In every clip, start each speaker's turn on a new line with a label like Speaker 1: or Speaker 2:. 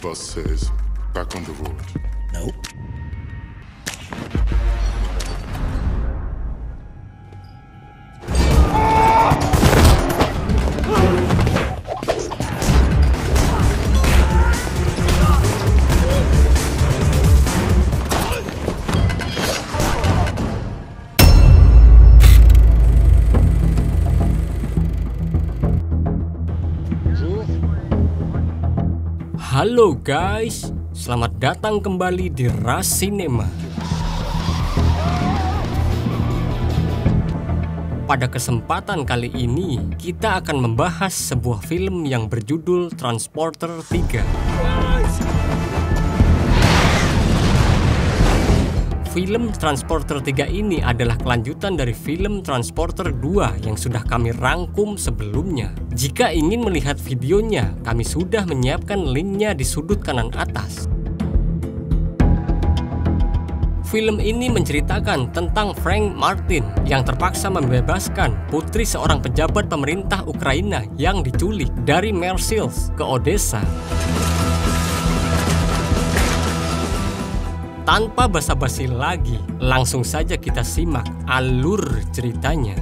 Speaker 1: boss says, back on the road.
Speaker 2: Nope.
Speaker 3: Halo guys, selamat datang kembali di Rush Cinema. Pada kesempatan kali ini, kita akan membahas sebuah film yang berjudul Transporter 3. Film Transporter 3 ini adalah kelanjutan dari film Transporter 2 yang sudah kami rangkum sebelumnya. Jika ingin melihat videonya, kami sudah menyiapkan linknya di sudut kanan atas. Film ini menceritakan tentang Frank Martin yang terpaksa membebaskan putri seorang pejabat pemerintah Ukraina yang diculik dari Mersilysk ke Odessa. Tanpa basa-basi lagi, langsung saja kita simak alur ceritanya.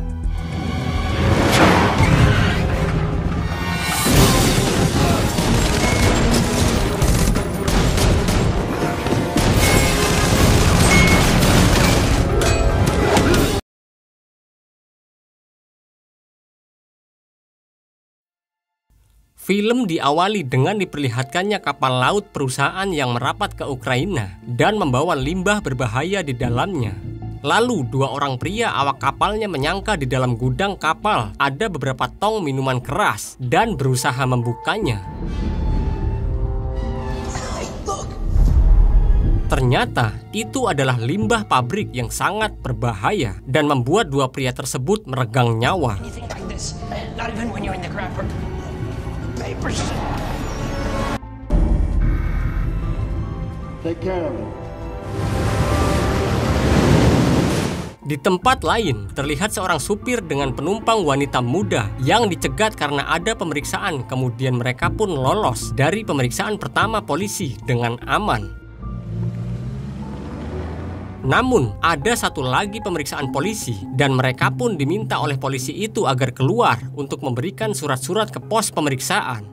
Speaker 3: Film diawali dengan diperlihatkannya kapal laut perusahaan yang merapat ke Ukraina dan membawa limbah berbahaya di dalamnya. Lalu dua orang pria awak kapalnya menyangka di dalam gudang kapal ada beberapa tong minuman keras dan berusaha membukanya. Ternyata itu adalah limbah pabrik yang sangat berbahaya dan membuat dua pria tersebut meregang nyawa. Di tempat lain, terlihat seorang supir dengan penumpang wanita muda yang dicegat karena ada pemeriksaan, kemudian mereka pun lolos dari pemeriksaan pertama polisi dengan aman. Namun, ada satu lagi pemeriksaan polisi dan mereka pun diminta oleh polisi itu agar keluar untuk memberikan surat-surat ke pos pemeriksaan.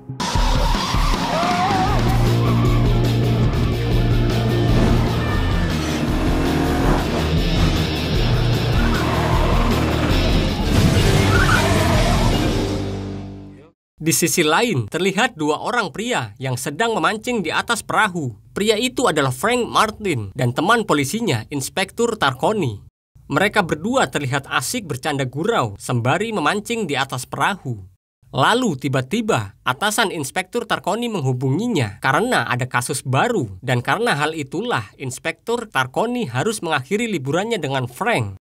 Speaker 3: Di sisi lain, terlihat dua orang pria yang sedang memancing di atas perahu. Pria itu adalah Frank Martin dan teman polisinya, Inspektur Tarkoni. Mereka berdua terlihat asik bercanda gurau sembari memancing di atas perahu. Lalu tiba-tiba, atasan Inspektur Tarkoni menghubunginya karena ada kasus baru. Dan karena hal itulah, Inspektur Tarkoni harus mengakhiri liburannya dengan Frank.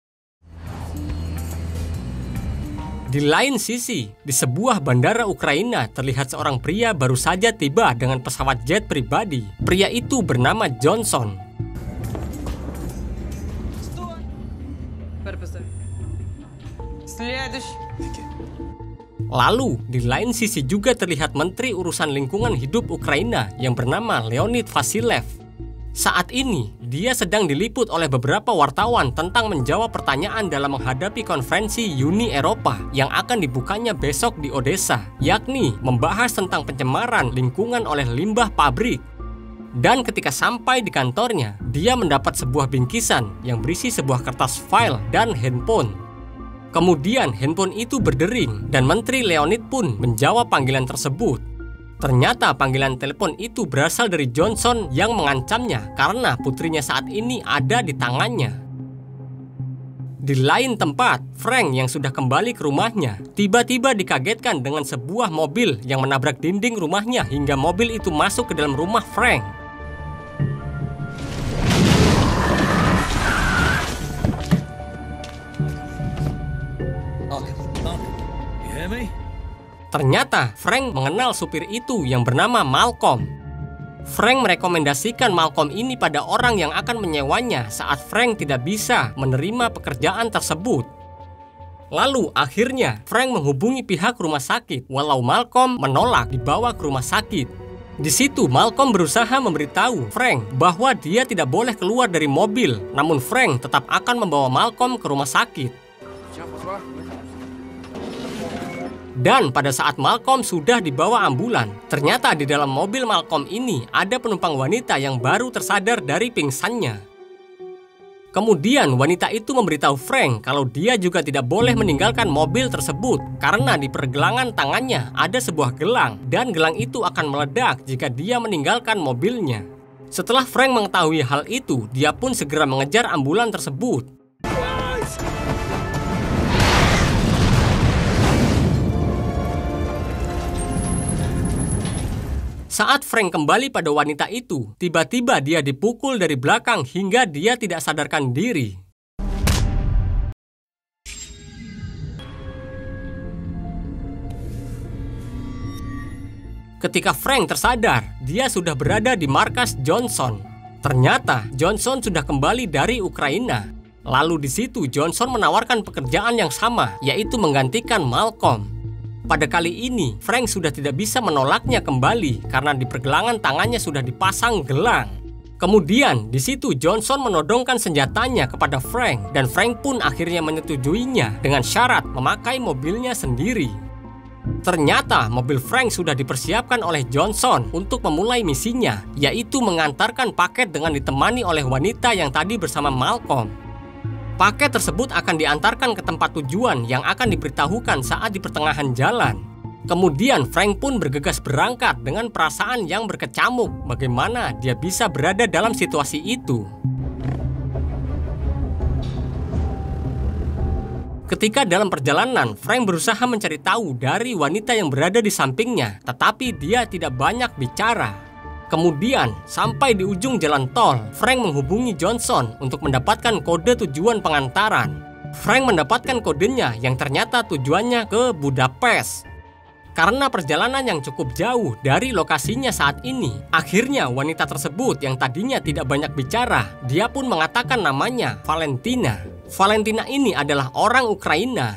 Speaker 3: Di lain sisi, di sebuah bandara Ukraina terlihat seorang pria baru saja tiba dengan pesawat jet pribadi. Pria itu bernama Johnson. Lalu, di lain sisi juga terlihat Menteri Urusan Lingkungan Hidup Ukraina yang bernama Leonid Vasilev. Saat ini, dia sedang diliput oleh beberapa wartawan tentang menjawab pertanyaan dalam menghadapi konferensi Uni Eropa yang akan dibukanya besok di Odessa, yakni membahas tentang pencemaran lingkungan oleh limbah pabrik. Dan ketika sampai di kantornya, dia mendapat sebuah bingkisan yang berisi sebuah kertas file dan handphone. Kemudian handphone itu berdering dan Menteri Leonid pun menjawab panggilan tersebut. Ternyata panggilan telepon itu berasal dari Johnson yang mengancamnya karena putrinya saat ini ada di tangannya. Di lain tempat, Frank yang sudah kembali ke rumahnya tiba-tiba dikagetkan dengan sebuah mobil yang menabrak dinding rumahnya hingga mobil itu masuk ke dalam rumah Frank. Ternyata Frank mengenal supir itu yang bernama Malcolm. Frank merekomendasikan Malcolm ini pada orang yang akan menyewanya saat Frank tidak bisa menerima pekerjaan tersebut. Lalu akhirnya Frank menghubungi pihak rumah sakit walau Malcolm menolak dibawa ke rumah sakit. Di situ Malcolm berusaha memberitahu Frank bahwa dia tidak boleh keluar dari mobil, namun Frank tetap akan membawa Malcolm ke rumah sakit. Dan pada saat Malcolm sudah dibawa ambulan, ternyata di dalam mobil Malcolm ini ada penumpang wanita yang baru tersadar dari pingsannya. Kemudian wanita itu memberitahu Frank kalau dia juga tidak boleh meninggalkan mobil tersebut karena di pergelangan tangannya ada sebuah gelang dan gelang itu akan meledak jika dia meninggalkan mobilnya. Setelah Frank mengetahui hal itu, dia pun segera mengejar ambulan tersebut. Saat Frank kembali pada wanita itu, tiba-tiba dia dipukul dari belakang hingga dia tidak sadarkan diri. Ketika Frank tersadar, dia sudah berada di markas Johnson. Ternyata Johnson sudah kembali dari Ukraina. Lalu di situ Johnson menawarkan pekerjaan yang sama, yaitu menggantikan Malcolm. Pada kali ini, Frank sudah tidak bisa menolaknya kembali karena di pergelangan tangannya sudah dipasang gelang. Kemudian, di situ Johnson menodongkan senjatanya kepada Frank dan Frank pun akhirnya menyetujuinya dengan syarat memakai mobilnya sendiri. Ternyata mobil Frank sudah dipersiapkan oleh Johnson untuk memulai misinya, yaitu mengantarkan paket dengan ditemani oleh wanita yang tadi bersama Malcolm. Paket tersebut akan diantarkan ke tempat tujuan yang akan diberitahukan saat di pertengahan jalan. Kemudian Frank pun bergegas berangkat dengan perasaan yang berkecamuk bagaimana dia bisa berada dalam situasi itu. Ketika dalam perjalanan, Frank berusaha mencari tahu dari wanita yang berada di sampingnya, tetapi dia tidak banyak bicara. Kemudian, sampai di ujung jalan tol, Frank menghubungi Johnson untuk mendapatkan kode tujuan pengantaran. Frank mendapatkan kodenya yang ternyata tujuannya ke Budapest. Karena perjalanan yang cukup jauh dari lokasinya saat ini, akhirnya wanita tersebut yang tadinya tidak banyak bicara, dia pun mengatakan namanya Valentina. Valentina ini adalah orang Ukraina.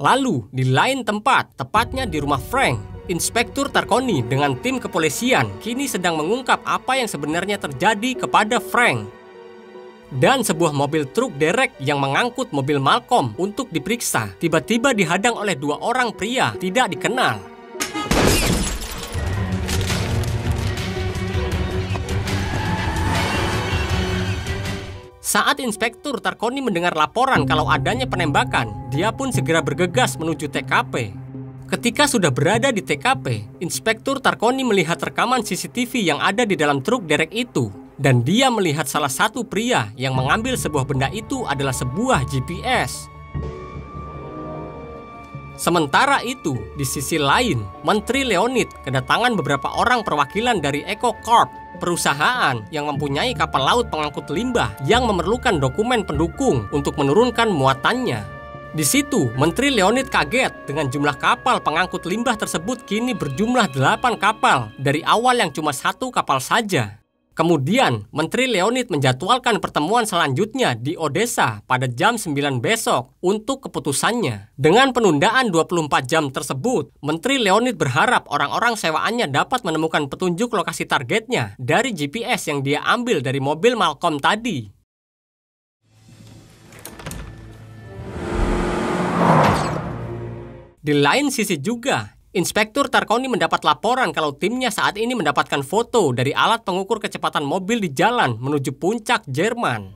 Speaker 3: Lalu, di lain tempat, tepatnya di rumah Frank, Inspektur Tarkoni dengan tim kepolisian kini sedang mengungkap apa yang sebenarnya terjadi kepada Frank. Dan sebuah mobil truk derek yang mengangkut mobil Malcolm untuk diperiksa tiba-tiba dihadang oleh dua orang pria tidak dikenal. Saat Inspektur Tarkoni mendengar laporan kalau adanya penembakan, dia pun segera bergegas menuju TKP. Ketika sudah berada di TKP, Inspektur Tarkoni melihat rekaman CCTV yang ada di dalam truk derek itu. Dan dia melihat salah satu pria yang mengambil sebuah benda itu adalah sebuah GPS. Sementara itu, di sisi lain, Menteri Leonid kedatangan beberapa orang perwakilan dari EcoCorp, perusahaan yang mempunyai kapal laut pengangkut limbah yang memerlukan dokumen pendukung untuk menurunkan muatannya. Di situ, Menteri Leonid kaget dengan jumlah kapal pengangkut limbah tersebut kini berjumlah 8 kapal dari awal yang cuma 1 kapal saja. Kemudian, Menteri Leonid menjadwalkan pertemuan selanjutnya di Odessa pada jam 9 besok untuk keputusannya. Dengan penundaan 24 jam tersebut, Menteri Leonid berharap orang-orang sewaannya dapat menemukan petunjuk lokasi targetnya dari GPS yang dia ambil dari mobil Malcolm tadi. Di lain sisi juga, Inspektur Tarkoni mendapat laporan kalau timnya saat ini mendapatkan foto dari alat pengukur kecepatan mobil di jalan menuju puncak Jerman.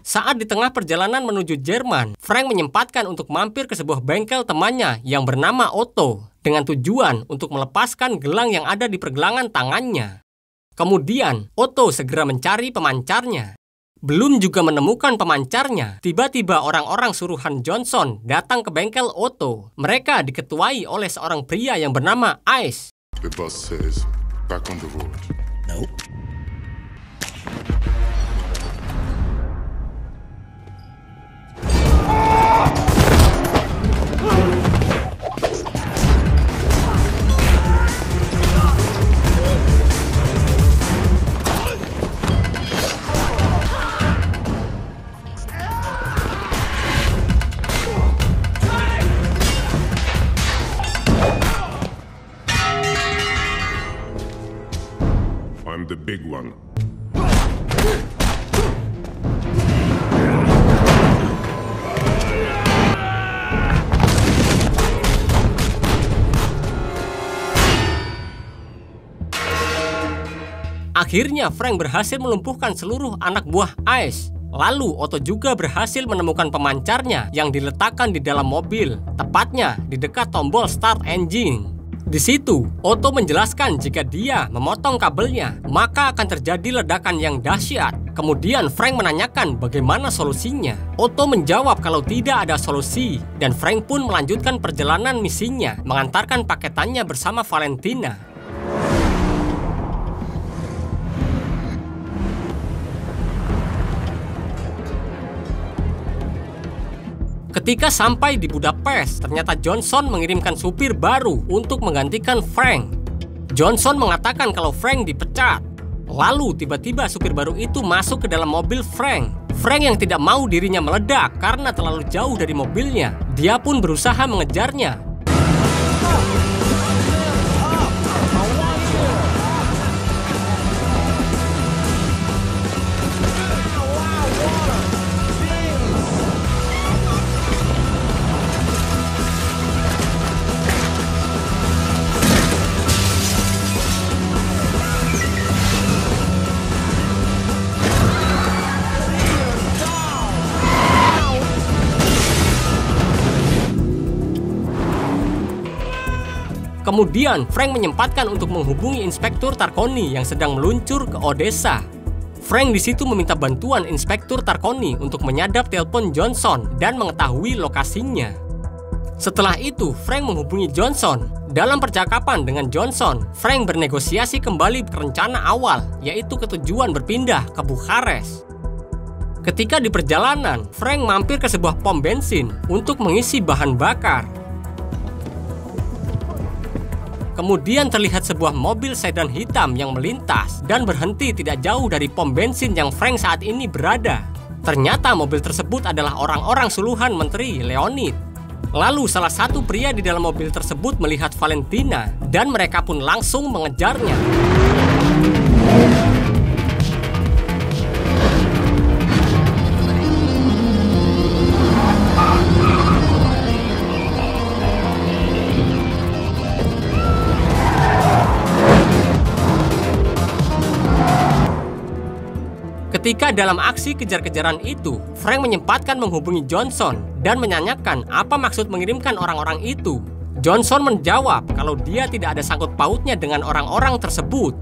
Speaker 3: Saat di tengah perjalanan menuju Jerman, Frank menyempatkan untuk mampir ke sebuah bengkel temannya yang bernama Otto dengan tujuan untuk melepaskan gelang yang ada di pergelangan tangannya. Kemudian, Otto segera mencari pemancarnya. Belum juga menemukan pemancarnya, tiba-tiba orang-orang suruhan Johnson datang ke bengkel Otto. Mereka diketuai oleh seorang pria yang bernama Ice.
Speaker 1: The boss says, back on the road.
Speaker 2: Nope.
Speaker 1: the big one.
Speaker 3: Akhirnya Frank berhasil melumpuhkan seluruh anak buah Ice. Lalu Otto juga berhasil menemukan pemancarnya yang diletakkan di dalam mobil, tepatnya di dekat tombol start engine. Di situ, Otto menjelaskan jika dia memotong kabelnya, maka akan terjadi ledakan yang dahsyat. Kemudian Frank menanyakan bagaimana solusinya. Otto menjawab kalau tidak ada solusi, dan Frank pun melanjutkan perjalanan misinya, mengantarkan paketannya bersama Valentina. Ketika sampai di Budapest, ternyata Johnson mengirimkan supir baru untuk menggantikan Frank. Johnson mengatakan kalau Frank dipecat. Lalu tiba-tiba supir baru itu masuk ke dalam mobil Frank. Frank yang tidak mau dirinya meledak karena terlalu jauh dari mobilnya. Dia pun berusaha mengejarnya. Kemudian Frank menyempatkan untuk menghubungi Inspektur Tarconi yang sedang meluncur ke Odessa. Frank di situ meminta bantuan Inspektur Tarconi untuk menyadap telepon Johnson dan mengetahui lokasinya. Setelah itu, Frank menghubungi Johnson. Dalam percakapan dengan Johnson, Frank bernegosiasi kembali ke rencana awal, yaitu ketujuan berpindah ke Bukares. Ketika di perjalanan, Frank mampir ke sebuah pom bensin untuk mengisi bahan bakar. Kemudian terlihat sebuah mobil sedan hitam yang melintas dan berhenti tidak jauh dari pom bensin yang Frank saat ini berada. Ternyata mobil tersebut adalah orang-orang suluhan Menteri Leonid. Lalu salah satu pria di dalam mobil tersebut melihat Valentina dan mereka pun langsung mengejarnya. Ketika dalam aksi kejar-kejaran itu, Frank menyempatkan menghubungi Johnson dan menanyakan apa maksud mengirimkan orang-orang itu. Johnson menjawab kalau dia tidak ada sangkut pautnya dengan orang-orang tersebut.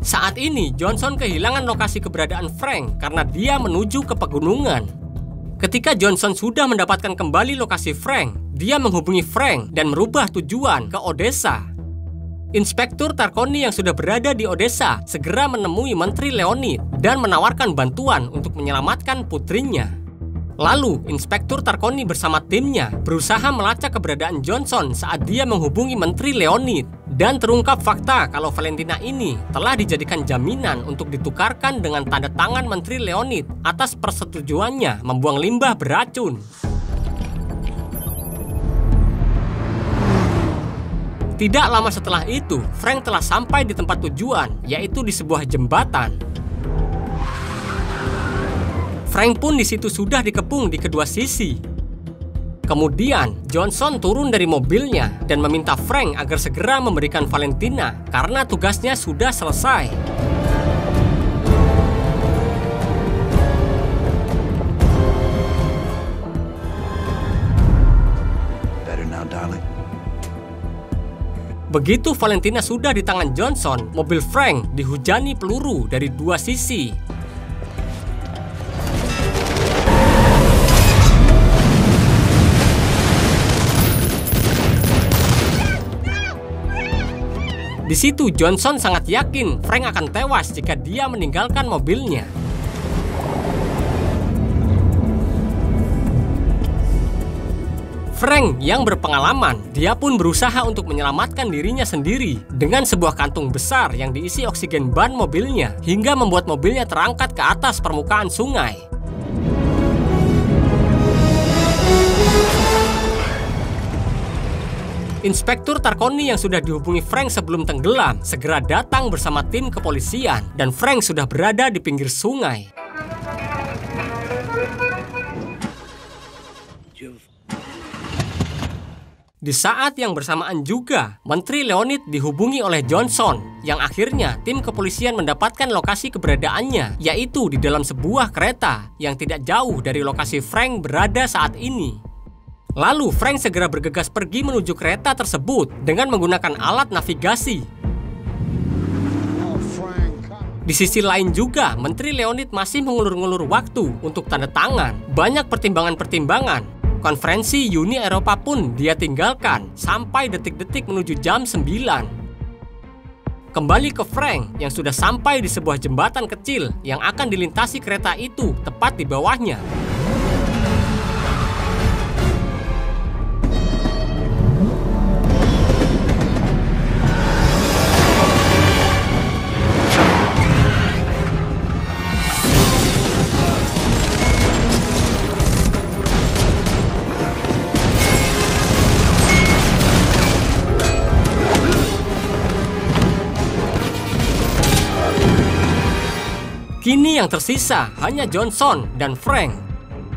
Speaker 3: Saat ini, Johnson kehilangan lokasi keberadaan Frank karena dia menuju ke pegunungan. Ketika Johnson sudah mendapatkan kembali lokasi Frank, dia menghubungi Frank dan merubah tujuan ke Odessa. Inspektur Tarconi yang sudah berada di Odessa segera menemui Menteri Leonid dan menawarkan bantuan untuk menyelamatkan putrinya. Lalu, Inspektur Tarconi bersama timnya berusaha melacak keberadaan Johnson saat dia menghubungi Menteri Leonid. Dan terungkap fakta kalau Valentina ini telah dijadikan jaminan untuk ditukarkan dengan tanda tangan Menteri Leonid atas persetujuannya membuang limbah beracun. Tidak lama setelah itu, Frank telah sampai di tempat tujuan, yaitu di sebuah jembatan. Frank pun di situ sudah dikepung di kedua sisi. Kemudian, Johnson turun dari mobilnya dan meminta Frank agar segera memberikan Valentina karena tugasnya sudah selesai.
Speaker 2: Better now, darling.
Speaker 3: Begitu Valentina sudah di tangan Johnson, mobil Frank dihujani peluru dari dua sisi. Di situ Johnson sangat yakin Frank akan tewas jika dia meninggalkan mobilnya. Frank yang berpengalaman, dia pun berusaha untuk menyelamatkan dirinya sendiri dengan sebuah kantung besar yang diisi oksigen ban mobilnya hingga membuat mobilnya terangkat ke atas permukaan sungai. Inspektur Tarkoni yang sudah dihubungi Frank sebelum tenggelam segera datang bersama tim kepolisian dan Frank sudah berada di pinggir sungai. Di saat yang bersamaan juga, Menteri Leonid dihubungi oleh Johnson yang akhirnya tim kepolisian mendapatkan lokasi keberadaannya, yaitu di dalam sebuah kereta yang tidak jauh dari lokasi Frank berada saat ini. Lalu Frank segera bergegas pergi menuju kereta tersebut dengan menggunakan alat navigasi. Di sisi lain juga, Menteri Leonid masih mengulur-ngulur waktu untuk tanda tangan banyak pertimbangan-pertimbangan. Konferensi Uni Eropa pun dia tinggalkan sampai detik-detik menuju jam 9. Kembali ke Frank yang sudah sampai di sebuah jembatan kecil yang akan dilintasi kereta itu tepat di bawahnya. Kini yang tersisa hanya Johnson dan Frank.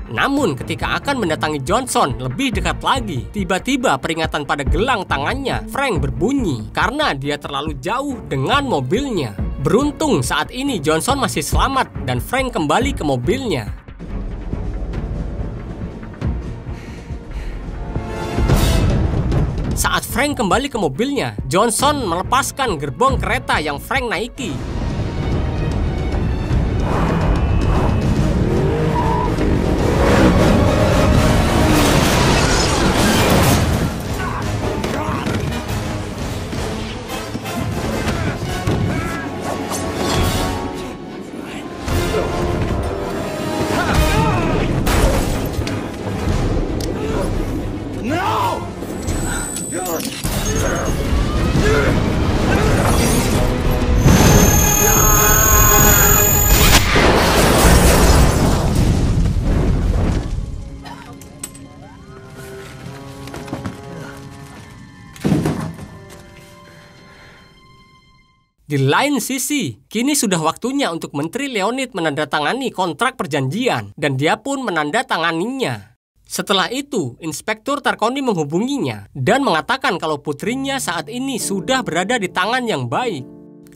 Speaker 3: Namun ketika akan mendatangi Johnson lebih dekat lagi, tiba-tiba peringatan pada gelang tangannya Frank berbunyi karena dia terlalu jauh dengan mobilnya. Beruntung saat ini Johnson masih selamat dan Frank kembali ke mobilnya. Saat Frank kembali ke mobilnya, Johnson melepaskan gerbong kereta yang Frank naiki. Di lain sisi, kini sudah waktunya untuk Menteri Leonid menandatangani kontrak perjanjian dan dia pun menandatanganinya. Setelah itu, Inspektur Tarkoni menghubunginya dan mengatakan kalau putrinya saat ini sudah berada di tangan yang baik.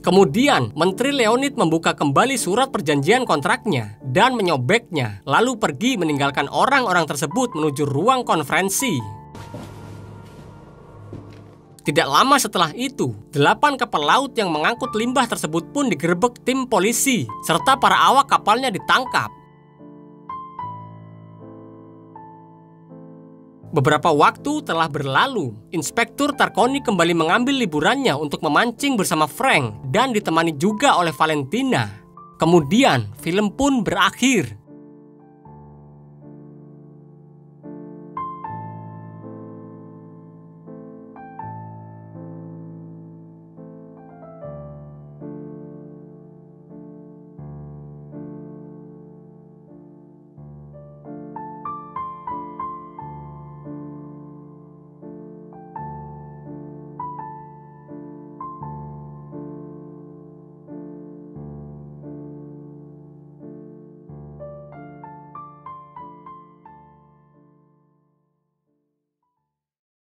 Speaker 3: Kemudian, Menteri Leonid membuka kembali surat perjanjian kontraknya dan menyobeknya, lalu pergi meninggalkan orang-orang tersebut menuju ruang konferensi. Tidak lama setelah itu, 8 kapal laut yang mengangkut limbah tersebut pun digerebek tim polisi, serta para awak kapalnya ditangkap. Beberapa waktu telah berlalu, Inspektur Tarkoni kembali mengambil liburannya untuk memancing bersama Frank dan ditemani juga oleh Valentina. Kemudian, film pun berakhir.